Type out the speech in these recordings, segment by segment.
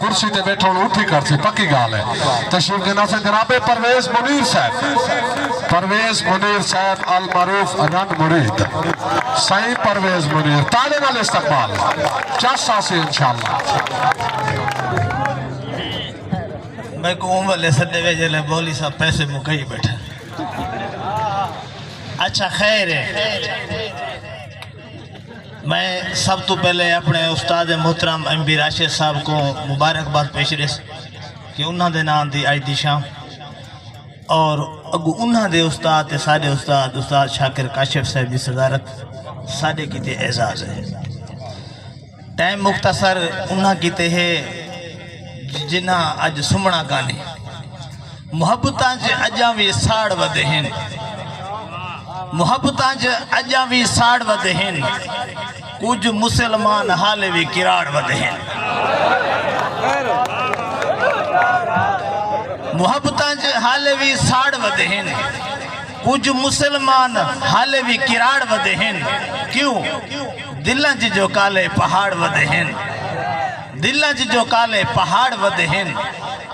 کرسی تے بیٹھو اٹھی کر سی پکی گال ہے تشریف کے ناصر جناب پرویز منیر صاحب پرویز منیر صاحب المعروف رن مرید صحیح پرویز منیر تالے نال استقبال چاسا سے انشاءاللہ میں کو والے سدے ویجے لے بولی صاحب پیسے مکئی بیٹھا اچھا خیر ہے میں سب تو پہلے اپنے استاد محترم ایم بی راشد صاحب کو مبارکباد پیش رس کہ انہاں دے نام دی آج دی شام اور اگو انہاں دے استاد سادے استاد شاکر کاشف صاحب دی صدارت سادے کی تے اعزاز ہے ٹائم مختصر انہاں کی تے ہے جنہ اج سمنا گانے محبتاں چ اجاں وی ساڑ ودے ہیں محبتاں چ اجاں وی ساڑ ودے ہیں کچھ مسلمان حالے وی کراڑ ودے ہیں محبتاں چ حالے وی ساڑ ودے ہیں کچھ مسلمان حالے وی کراڑ ودے ہیں کیوں دلاں چ جو کالے پہاڑ ودے ہیں دلاں چ جو کالے پہاڑ ودے ہیں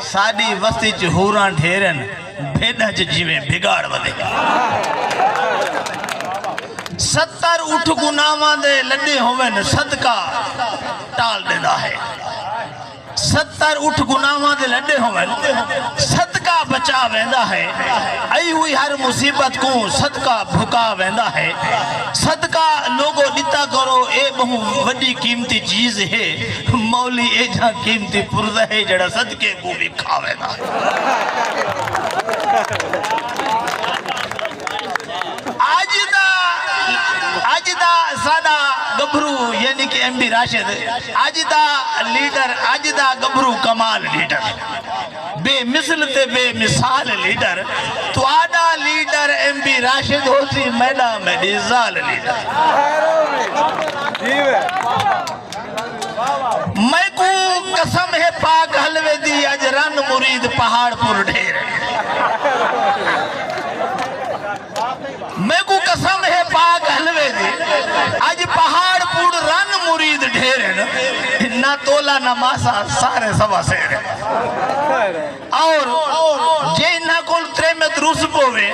ساڑی وستی چ ہوراں ڈھیرن بھیڑاں چ جیویں بگاڑ ودے ستر اٹھ گناہاں دے لڈے ہوئن صدقہ ٹال دینا ہے ستر اٹھ گناہاں دے لڈے ہوئن صدقہ بچا ویندا ہے آئی ہوئی ہر مصیبت کو صدقہ بھکا ویندا ہے صدقہ لوگو ڈتا کرو اے بہو وڈی قیمتی چیز ہے مولی اے جہاں قیمتی پرزہ ہے جڑا صدقے کو بھی کھا ویندا ہے آج دا سادہ گبرو یعنی کہ ایم بی راشد آج دا لیڈر آج دا گبرو کمال لیڈر بے مثل تے بے مثال لیڈر تو آدھا لیڈر ایم بی راشد ہو سی میڈا میڈیزال لیڈر میں کو قسم ہے پاک حلوے دی اج رن مرید پہاڑ پر ڈھیر میں کو قسم ہے پاک حلوے دی آج پہاڑ پوڑ رن مرید ڈھیرن نہ تولا نہ ماسا سارے سوا سیر اور جے انہا کول تریمت روس پوے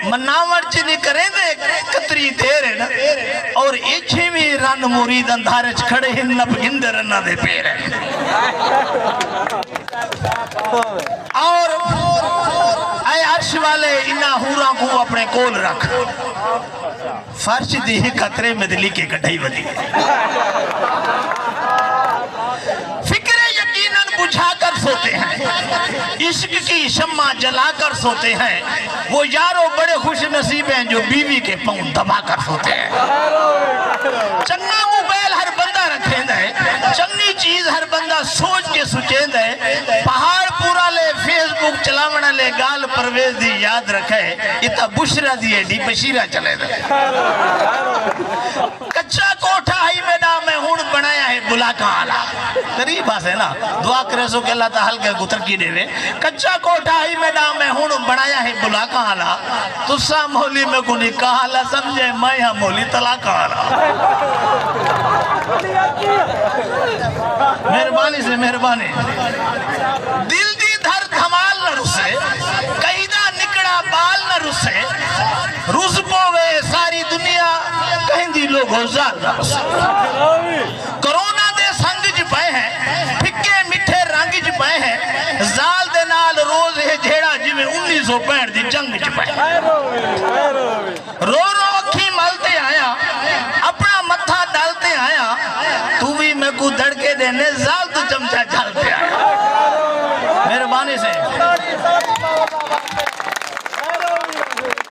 مناور چنی کریں دے کتری دیرن اور ایچھے بھی رن مرید اندھارچ کھڑے ہن نب ہندر نہ دے پیرن اور اے عرش والے انہا ہوراں کو اپنے کول رکھ فرش دی ہی قطرے میں دلی کے کٹھائی ودی فکر یقیناً بجھا کر سوتے ہیں عشق کی شمع جلا کر سوتے ہیں وہ یارو بڑے خوش نصیب ہیں جو بیوی کے پاؤں دبا کر سوتے ہیں چنگا موبائل ہر بندہ رکھیں دے چنگی چیز ہر بندہ سوچ کے سچیں دے پہاڑ پورا لے فیس بک چلاونا لے گال پرویز دی یاد رکھے اتا بشرہ دیئے ڈی بشیرہ چلے دے کچھا کوٹھا ہی میڈا میں ہون بنایا ہے بلا کا آلہ قریب آسے نا دعا کرے سو کہ اللہ تعالی کے گتر کی دے کچھا کوٹھا ہی میڈا میں ہون بنایا ہے بلا کا آلہ تسا مولی میں کو نکاح آلہ سمجھے میں ہاں مولی طلاق آلہ مہربانی سے مہربانی دل دی دھر دھمال نہ رسے قیدہ نکڑا بال نہ رسے روز پوے ساری دنیا کہیں دی لوگ ہوزار نہ رسے کرونا دے سنگ جی پائے ہیں پھکے مٹھے رنگ جی پائے ہیں زال دے نال روز ہے جھیڑا جی میں 1965 دی جنگ جی پائے ہیں رو رو اکھی ملتے آیا اپنا متھا ڈالتے آیا تو بھی میں کو دڑکے دینے